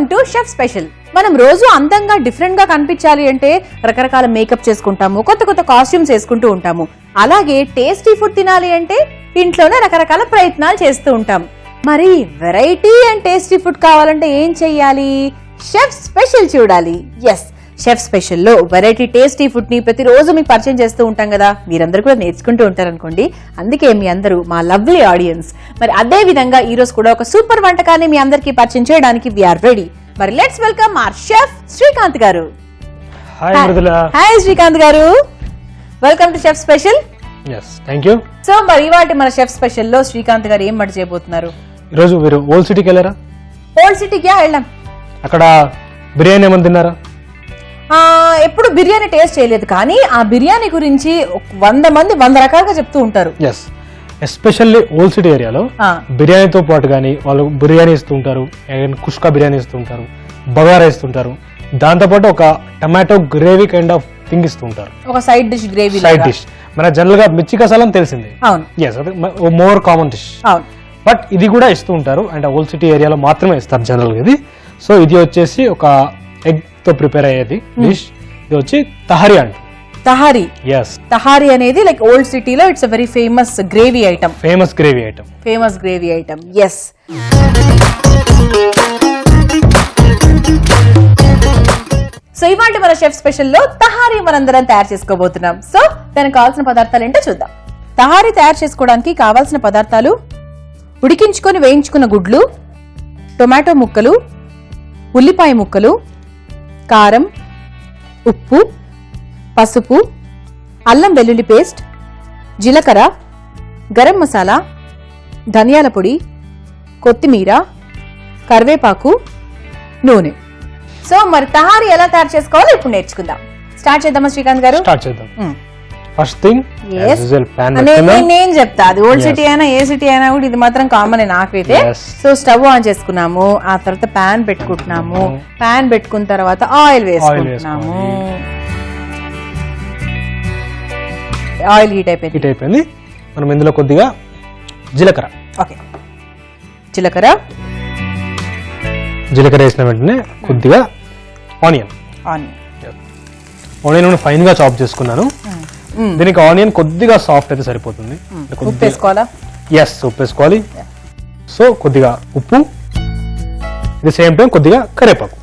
Welcome to chef special. మనం రోజు అందంగా డిఫరెంట్ గా కనిపించాలి అంటే రకరకాల మేకప్ చేసుకుంటాము, కొత్త కొత్త కాస్ట్యూమ్స్ వేసుకుంటూ ఉంటాము. అలాగే టేస్టీ ఫుడ్ తినాలి అంటే ఇంట్లోనే రకరకాల ప్రయత్నాలు చేస్తూ ఉంటాం. మరి వెరైటీ అండ్ టేస్టీ ఫుడ్ కావాలంటే ఏం చెయ్యాలి? షెఫ్ స్పెషల్ చూడాలి. ఎస్, షెఫ్ స్పెషల్ లో వెరైటీ టేస్టీ ఫుడ్ ని ప్రతిరోజు మీకు పరిచయం చేస్తూ ఉంటాం కదా, మీరందరూ కూడా నేర్చుకుంటూ ఉంటారు అనుకోండి. అందుకే మీ అందరూ మా లవ్లీ ఆడియన్స్. మరి అదే విధంగా ఈ రోజు కూడా ఒక సూపర్ వంటకాన్ని మీ అందరికీ పరిచయం చేయడానికి వీఆర్ రెడీ. మరి let's welcome our chef Srikanth గారు. హాయ్ శ్రీకాంత్ గారు, welcome to chef special. yes thank you. So మరి ఇవాళ మన షెఫ్ స్పెషల్ లో శ్రీకాంత్ గారు ఏం వంట చేయబోతున్నారు? ఈ రోజు మీరు ఓల్డ్ సిటీకి వెళ్ళారా? ఓల్డ్ సిటీకి వెళ్ళాం. అక్కడ బిర్యానీ ఏమని తిన్నారా? ఎప్పుడు బిర్యానీ టేస్ట్ చేయలేదు, కానీ ఆ బిర్యానీ గురించి 100 మంది 100 రకాలుగా చెప్తూ ఉంటారు. ఎస్, ఎస్పెషల్లీ ఓల్డ్ సిటీ ఏరియాలో బిర్యానీతో పాటు కానీ వాళ్ళు బిర్యానీ ఇస్తూ ఉంటారు, కుష్కా బిర్యానీ ఇస్తూ ఉంటారు, బగారా ఇస్తుంటారు, దాంతోపాటు ఒక tomato gravy kind of thing ఇస్తూ ఉంటారు, ఒక side dish gravy. Side dish మన జనరల్ గా మిర్చి కసాలం తెలిసింది. అవును, ఎస్, అది మోర్ కామన్ డిష్. అవును, బట్ ఇది కూడా ఇస్తూ ఉంటారు, అండ్ ఓల్డ్ సిటీ ఏరియాలో మాత్రమే ఇస్తారు జనరల్ గా ఇది. సో ఇది వచ్చేసి ఒక ఎగ్ తో ప్రిపేర్ అయ్యేది డిష్. ఇది వచ్చి తహరీ అంట. తహారీ. yes, తహారీ అనేది లైక్ ఓల్డ్ సిటీలో it's a very famous gravy item. Famous gravy item. Famous gravy item. Yes. So ఇవాళ మన షెఫ్ స్పెషల్ లో తహారీ మనందరం తయారు చేసుకోబోతున్నాం. సో దానికి కావాల్సిన పదార్థాలు ఏంటో చూద్దాం. తహారీ తయారు చేసుకోవడానికి కావాల్సిన పదార్థాలు: ఉడికించుకొని వేయించుకున్న గుడ్లు, టొమాటో ముక్కలు, ఉల్లిపాయ ముక్కలు, కారం, ఉప్పు, పసుపు, అల్లం వెల్లుల్లి పేస్ట్, జీలకర్ర, గరం మసాలా, ధనియాల పొడి, కొత్తిమీర, కరివేపాకు, నూనె. సో మరి తహారీ ఎలా తయారు చేసుకోవాలో ఇప్పుడు నేర్చుకుందాం. స్టార్ట్ చేద్దామా శ్రీకాంత్ గారు? స్టార్ట్ చేద్దాం. ఫస్ట్ థింగ్ నేను చెప్తా, అది ఓల్డ్ సిటీ అయినా ఏ సిటీ అయినా కూడా ఇది మాత్రం కామన్ నాకైతే. సో స్టవ్ ఆన్ చేసుకున్నాము, ఆ తర్వాత ప్యాన్ పెట్టుకుంటున్నాము. ప్యాన్ పెట్టుకున్న తర్వాత ఆయిల్ వేసుకుంటున్నాము. ఆయిల్ హీట్ అయిపోయింది. మనం ఇందులో కొద్దిగా జీలకర్ర. ఓకే, జీలకర్ర వేసిన వెంటనే కొద్దిగా ఆనియన్ ఫైన్ గా చాప్ చేసుకున్నాను. దీనికి ఆనియన్ కొద్దిగా సాఫ్ట్ అయితే సరిపోతుంది. ఉప్పు వేసుకోవాలా? ఎస్, ఉప్పు వేసుకోవాలి. సో కొద్దిగా ఉప్పు, ఇది సేమ్ టైం కొద్దిగా కరివేపాకు.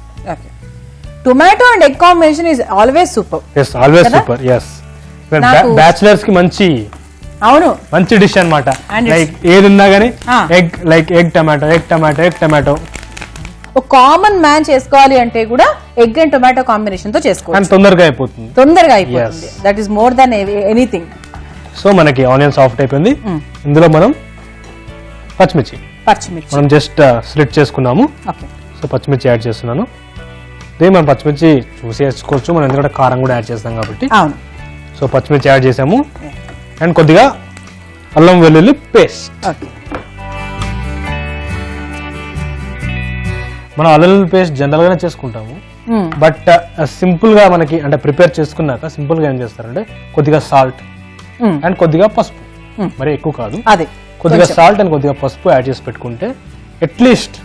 Tomato and egg combination is always super. Yes, always super. Yes, bachelors కి మంచి డిష్ అన్నమాట. లైక్ ఏది ఉన్నా గానీ ఎగ్ టమాటో ఒక కామన్ మ్యాన్ చేసుకోవాలి అంటే కూడా ఎగ్ అండ్ టొమాటో కాంబినేషన్ తో చేసుకోవాలి. తొందరగా అయిపోతుంది. That is more than anything. So మనకి ఆనియన్ సాఫ్ట్ అయిపోయింది. ఇందులో మనం పచ్చిమిర్చి మనం జస్ట్ స్లిట్ చేసుకున్నాము. సో పచ్చిమిర్చి యాడ్ చేస్తున్నాను. దీన్ని మనం పచ్చిమిర్చి చూసి వేసుకోవచ్చు, మనం ఎందుకంటే కారం కూడా యాడ్ చేస్తాం కాబట్టి. సో పచ్చిమిర్చి యాడ్ చేసాము, అండ్ కొద్దిగా అల్లం వెల్లుల్లి పేస్ట్. మనం అల్లం వెల్లుల్లి పేస్ట్ జనరల్ గానే చేసుకుంటాము, బట్ సింపుల్ గా మనకి అంటే ప్రిపేర్ చేసుకున్నాక సింపుల్ గా ఏం చేస్తారంటే కొద్దిగా సాల్ట్ అండ్ కొద్దిగా పసుపు, మరి ఎక్కువ కాదు, కొద్దిగా సాల్ట్ అండ్ కొద్దిగా పసుపు యాడ్ చేసి పెట్టుకుంటే అట్లీస్ట్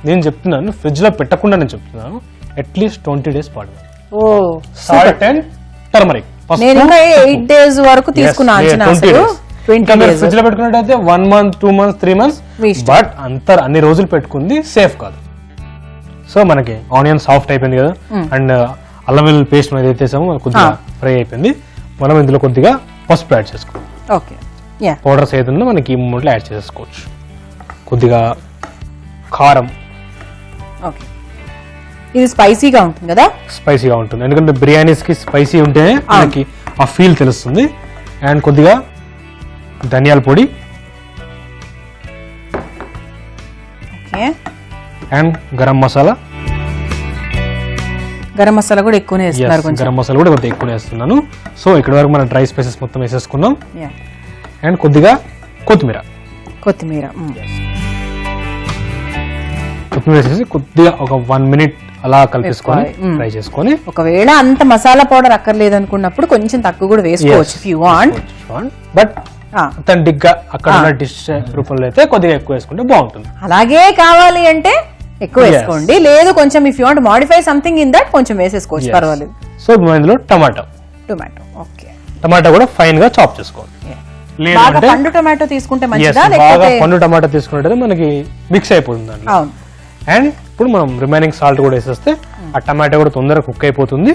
నేను చెప్తున్నాను, ఫ్రిడ్జ్ లో పెట్టకుండా నేను చెప్తున్నాను, అట్లీస్ట్ 20 days పాటు. సాల్ట్ అండ్ టర్మరిక్, 8 days వరకు తీసుకున్నాను. ఫ్రిడ్జ్ లో పెట్టుకున్నట్టయితే 1 month 2 months 3 months, బట్ అన్ని రోజులు పెట్టుకుంది సేఫ్ కాదు. సో మనకి ఆనియన్ సాఫ్ట్ అయిపోయింది కదా, అండ్ అల్లం వెల్లుల్లి పేస్ట్ మనం ఏదైతే వేసామో కొద్దిగా ఫ్రై అయిపోయింది. మనం ఇందులో కొద్దిగా పసుపు యాడ్ చేసుకోవాలి. పౌడర్స్ ఏదైనా మనకి ఈ మూమెంట్లో యాడ్ చేసుకోవచ్చు. కొద్దిగా కారం. ఇది స్పైసీగా ఉంటుంది కదా? స్పైసీగా ఉంటుంది, ఎందుకంటే బిర్యానీస్ కి స్పైసీ ఉంటేనే మనకి ఆ ఫీల్ తెలుస్తుంది. అండ్ కొద్దిగా ధనియాల పొడి అండ్ గరం మసాలా. గరం మసాలా కూడా ఎక్కువనే వేస్తున్నారు. గరం మసాలా కూడా కొద్దిగా ఎక్కువనే వేస్తున్నాను. సో ఇక్కడ వరకు మనం డ్రై స్పైసెస్ మొత్తం వేసేసుకున్నాం. అండ్ కొద్దిగా కొత్తిమీర వేసేసి కొద్దిగా ఒక 1 minute అలా కలిపేసుకొని ఫ్రై చేసుకొని, ఒకవేళ అంత మసాలా పౌడర్ అక్కర్లేదు అనుకున్నప్పుడు కొంచెం తక్కువ కూడా వేసుకోవచ్చు if you want. But authentic గా అక్కడ డిష్ రూపంలో అయితే కొద్దిగా ఎక్కువ వేసుకుంటే బాగుంటుంది. అలాగే కావాలి అంటే ఎక్కువ వేసుకోండి, లేదు కొంచెం if you want modify something in that కొంచెం వేసేసుకోవచ్చు, పర్వాలేదు. సో ఇందులో టమాటో, ఓకే. టమాటో కూడా ఫైన్ గా చాప్ చేసుకోవాలి. బాగా పండు టమాటో తీసుకుంటే మంచిదా, బాగా పండు టమాటో తీసుకుంటే మనకి మిక్స్ అయిపోతుంది. అవును. అండ్ ఇప్పుడు మనం రిమైనింగ్ సాల్ట్ కూడా వేసేస్తే ఆ టమాటో కూడా తొందరగా కుక్ అయిపోతుంది.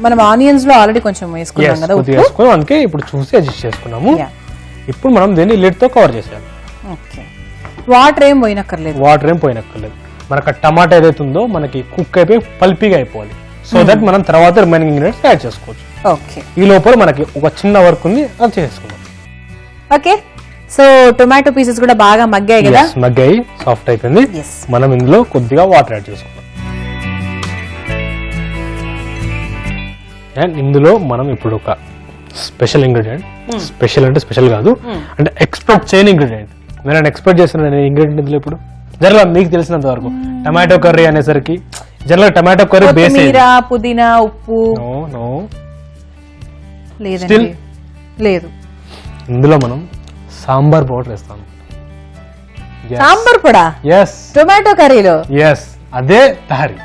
మనం ఆనియన్స్ లో ఆల్రెడీ కొంచెం వేసుకున్నాం కదా, అందుకే ఇప్పుడు చూసి అడ్జస్ట్ చేసుకున్నాము. ఇప్పుడు మనం దీన్ని లిడ్ తో కవర్ చేసేయాలి. వాటర్ ఏం పోయినక్కర్లేదు, మనకు టమాటా ఏదైతే ఉందో మనకి కుక్ అయిపోయి పల్పీగా అయిపోవాలి. సో దట్ మనం తర్వాత రిమైనింగ్ ఇంగ్రీడియంట్స్ యాడ్ చేసుకోవచ్చు. ఈ లోపల మనకి ఒక చిన్న వర్క్ ఉంది, అది చేసుకుందాం. ఓకే. సో టొమాటో పీసెస్ కూడా బాగా మగ్గాయి కదా, మగ్గాయి, సాఫ్ట్ అయిపోయింది. మనం ఇందులో కొద్దిగా వాటర్ యాడ్ చేసుకుందాం. అండ్ ఇందులో మనం ఇప్పుడు ఒక స్పెషల్ ఇంగ్రీడియంట్, స్పెషల్ అంటే స్పెషల్ కాదు, అంటే ఎక్స్పెక్ట్ చేయని ఇంగ్రీడియంట్. నేను ఎక్స్పెక్ట్ చేస్తున్నాను ఇంగ్రీడియంట్ ఇందులో ఇప్పుడు జనరల్ మీకు తెలిసినంత వరకు టమాటో కర్రీ అనేసరికి జనరల్ టమాటో కర్రీ బేస్ పుదీనా, ఉప్పు లేదు. ఇందులో మనం సాంబార్ పౌడర్ వేస్తాం. సాంబార్ పొడా టొమాటో కర్రీలో? అదే తహారీ.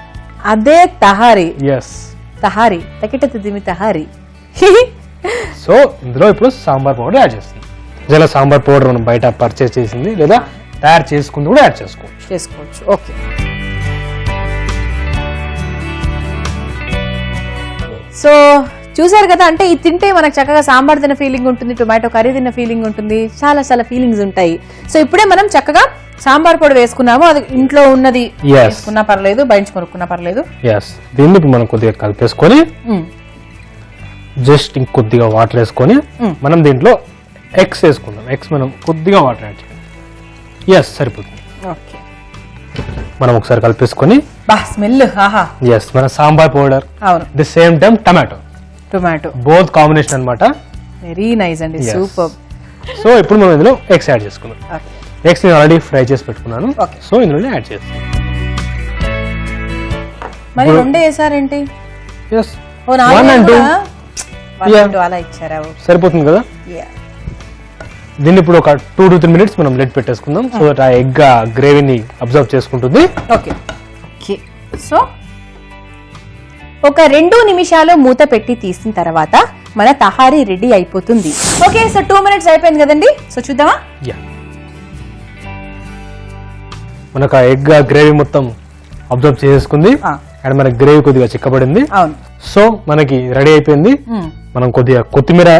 సో ఇందులో ఇప్పుడు సాంబార్ పౌడర్ యాడ్ చేస్తుంది. ఇలా సాంబార్ పౌడర్ మనం బయట పర్చేస్ చేసింది లేదా తయారు చేసుకుంది కూడా యాడ్ చేసుకోవచ్చు. ఓకే. సో చూసారు కదా, అంటే ఇది తింటే మనకు చక్కగా సాంబార్ తిన్న ఫీలింగ్ ఉంటుంది, టొమాటో కర్రీ తిన్న ఫీలింగ్ ఉంటుంది, చాలా చాలా ఫీలింగ్స్ ఉంటాయి. సో ఇప్పుడే మనం చక్కగా సాంబార్ పొడి వేసుకున్నాము, అది ఇంట్లో ఉన్నది వేసుకున్నా పర్లేదు, బయట కొనుక్కున్నా పర్లేదు. దీన్ని ఇప్పుడు మనం కొద్దిగా కలిపేసుకొని జస్ట్ ఇంకొద్దిగా వాటర్ వేసుకొని మనం దీంట్లో ఎగ్స్ వేసుకుందాం. ఎగ్స్ మనం కొద్దిగా వాటర్ యాడ్ చేయాలి. సరిపోతుంది. మనం ఒకసారి కలిపేసుకొని స్మెల్ మన sambar powder, the same time tomato both combination అన్నమాట. వెరీ నైస్ అండి, సూపర్. సో ఇప్పుడు మనం ఇందులో ఎగ్స్ యాడ్ చేసుకుందాం. ఎగ్స్ నేను ఆల్రెడీ ఫ్రై చేసి పెట్టుకున్నాను, సో ఇందులో యాడ్ చేస్తాను. మరి రెండే వేసారేంటి? అలా ఇచ్చారా? సరిపోతుంది కదా. దీన్ని ఇప్పుడు ఒక 2 to 3 minutes మనం లిడ్ పెట్టేసుకుందాం, సో దట్ ఆ ఎగ్ గ్రేవీని అబ్జర్వ్ చేసుకుంటుంది. సో ఒక 2 నిమిషాలు మూత పెట్టి తీసిన తర్వాత మన తహారీ రెడీ అయిపోతుంది. ఓకే, సో 2 minutes అయిపోయింది కదండి. సో చూద్దామా? మనకు ఆ ఎగ్ గ్రేవీ మొత్తం అబ్జర్వ్ చేసుకుంది అండ్ మనకి గ్రేవీ కొద్దిగా చిక్కబడింది. సో మనకి రెడీ అయిపోయింది. మనం కొద్దిగా కొత్తిమీర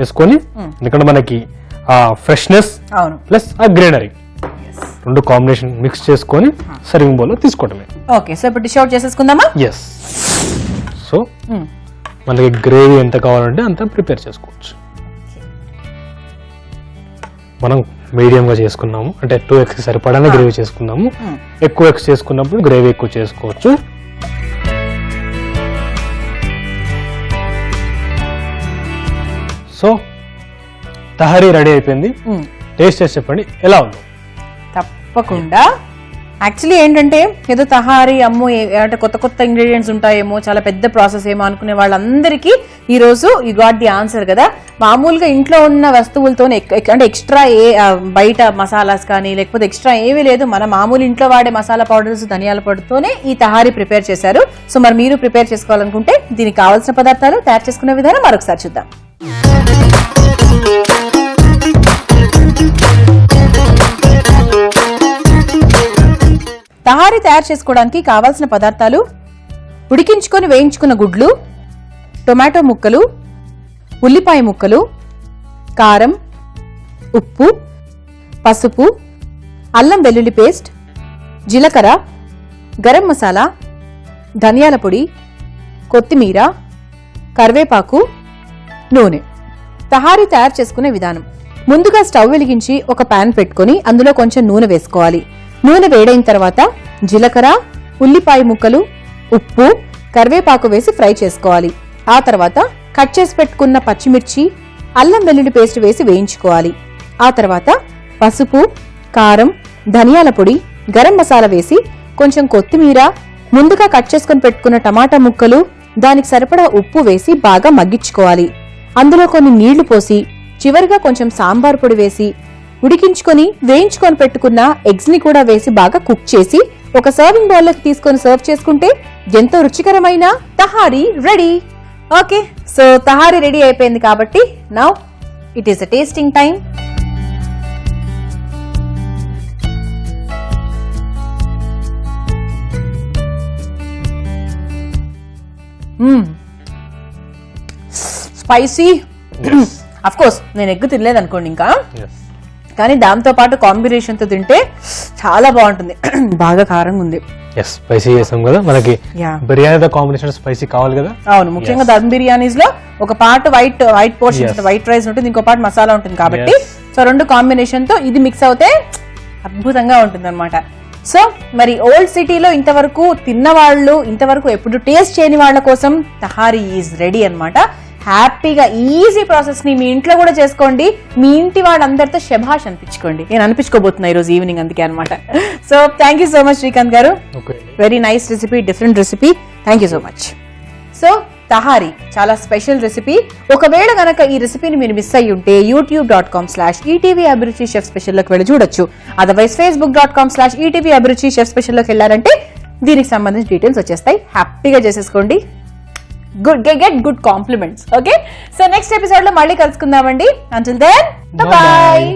వేసుకొని, ఎందుకంటే మనకి ఆ ఫ్రెష్నెస్ ప్లస్ ఆ గ్రీనరీ రెండు కాంబినేషన్ మిక్స్ చేసుకొని సర్వింగ్ బౌల్ లో తీసుకోవడమే. ఓకే, సో ఇప్పుడు డిష్ అవుట్ చేసేసుకుందామా? సో మనకి గ్రేవీ ఎంత కావాలంటే అంత ప్రిపేర్ చేసుకోవచ్చు. మనం మీడియం గా చేసుకున్నాము, అంటే 2 eggs సరిపడానే గ్రేవీ చేసుకున్నాము. ఎక్కువ eggs చేసుకున్నప్పుడు గ్రేవీ ఎక్కువ చేసుకోవచ్చు. సో తహారీ రెడీ అయిపోయింది. టేస్ట్ చేసి చెప్పండి ఎలా ఉంది. తప్పకుండా. యాక్చువల్లీ ఏంటంటే ఏదో తహారీ అమ్మో అంటే కొత్త కొత్త ఇంగ్రీడియంట్స్ ఉంటాయేమో, చాలా పెద్ద ప్రాసెస్ ఏమో అనుకునే వాళ్ళందరికీ ఈ రోజు యూ గాట్ ది ఆన్సర్ కదా. మామూలుగా ఇంట్లో ఉన్న వస్తువులతోనే, అంటే ఎక్స్ట్రా బయట మసాలాస్ కానీ లేకపోతే ఎక్స్ట్రా ఏమీ లేదు, మన మామూలు ఇంట్లో వాడే మసాలా పౌడర్స్, ధనియాల పొడితోనే ఈ తహారీ ప్రిపేర్ చేశారు. సో మరి మీరు ప్రిపేర్ చేసుకోవాలనుకుంటే దీనికి కావాల్సిన పదార్థాలు, తయారు చేసుకునే విధానం మరొకసారి చూద్దాం. తహారీ తయారు చేసుకోవడానికి కావాల్సిన పదార్థాలు: ఉడికించుకొని వేయించుకున్న గుడ్లు, టొమాటో ముక్కలు, ఉల్లిపాయ ముక్కలు, కారం, ఉప్పు, పసుపు, అల్లం వెల్లుల్లి పేస్ట్, జీలకర్ర, గరం మసాలా, ధనియాల పొడి, కొత్తిమీర, కరివేపాకు, నూనె. తహారీ తయారు చేసుకునే విధానం: ముందుగా స్టవ్ వెలిగించి ఒక పాన్ పెట్టుకుని అందులో కొంచెం నూనె వేసుకోవాలి. నూనె వేడైన తర్వాత జీలకర్ర, ఉల్లిపాయ ముక్కలు, ఉప్పు, కరివేపాకు వేసి ఫ్రై చేసుకోవాలి. ఆ తర్వాత కట్ చేసి పెట్టుకున్న పచ్చిమిర్చి, అల్లం వెల్లుల్లి పేస్ట్ వేసి వేయించుకోవాలి. ఆ తర్వాత పసుపు, కారం, ధనియాల పొడి, గరం మసాలా వేసి కొంచెం కొత్తిమీర, ముందుగా కట్ చేసుకుని పెట్టుకున్న టమాటా ముక్కలు, దానికి సరిపడా ఉప్పు వేసి బాగా మగ్గించుకోవాలి. అందులో కొన్ని నీళ్లు పోసి చివరిగా కొంచెం సాంబార్ పొడి వేసి ఉడికించుకొని వేయించుకొని పెట్టుకున్న ఎగ్స్ ని కూడా వేసి బాగా కుక్ చేసి ఒక సర్వింగ్ బౌల్ లోకి తీసుకొని సర్వ్ చేసుకుంటే ఎంతో రుచికరమైన tahari ready. Okay, so tahari ready అయిపోయింది కాబట్టి now it is a tasting time. Spicy. Of course నేను ఎగ్ తినలేదు అనుకోండి ఇంకా, కానీ దాంతో పాటు కాంబినేషన్ తో తింటే చాలా బాగుంటుంది. బాగా కారంగా ఉంది. స్పైసీ చేసాం కదా, మనకి బిర్యానీతో కాంబినేషన్ స్పైసీ కావాలి కదా. అవును, ముఖ్యంగా దమ్ బిర్యానీస్ లో ఒక part white portion white rice ఉంటుంది, ఇంకో పార్ట్ మసాలా ఉంటుంది కాబట్టి సో రెండు కాంబినేషన్ తో ఇది మిక్స్ అవుతే అద్భుతంగా ఉంటుంది అనమాట. సో మరి ఓల్డ్ సిటీలో ఇంతవరకు తిన్న వాళ్ళు, ఇంతవరకు ఎప్పుడు టేస్ట్ చేయని వాళ్ళ కోసం తహారీ ఈజ్ రెడీ అన్నమాట. హ్యాపీగా ఈజీ ప్రాసెస్ ని మీ ఇంట్లో కూడా చేసుకోండి. మీ ఇంటి వాళ్ళందరితో శభాష్ అనిపించుకోండి. నేను అనిపించుకోబోతున్నా ఈరోజు ఈవినింగ్, అందుకే అనమాట. So thank you so much Srikanth గారు, very nice recipe, different recipe, thank you so much. So tahari చాలా స్పెషల్ రెసిపీ. ఒకవేళ గనక ఈ రెసిపీని మీరు మిస్ అయ్యి ఉంటే youtube.com/ETV అభిరుచి షెఫ్ స్పెషల్ లోకి వెళ్ళి చూడొచ్చు. అదర్వైజ్ facebook.com/ETV అభిరుచి షెఫ్ స్పెషల్ లోకి వెళ్ళారంటే దీనికి సంబంధించిన డీటెయిల్స్ వచ్చేస్తాయి. హ్యాపీగా చేసేసుకోండి. Get good compliments. Okay, so next episode లో మళ్ళీ కలుసుకుందామండి. Until then, bye bye.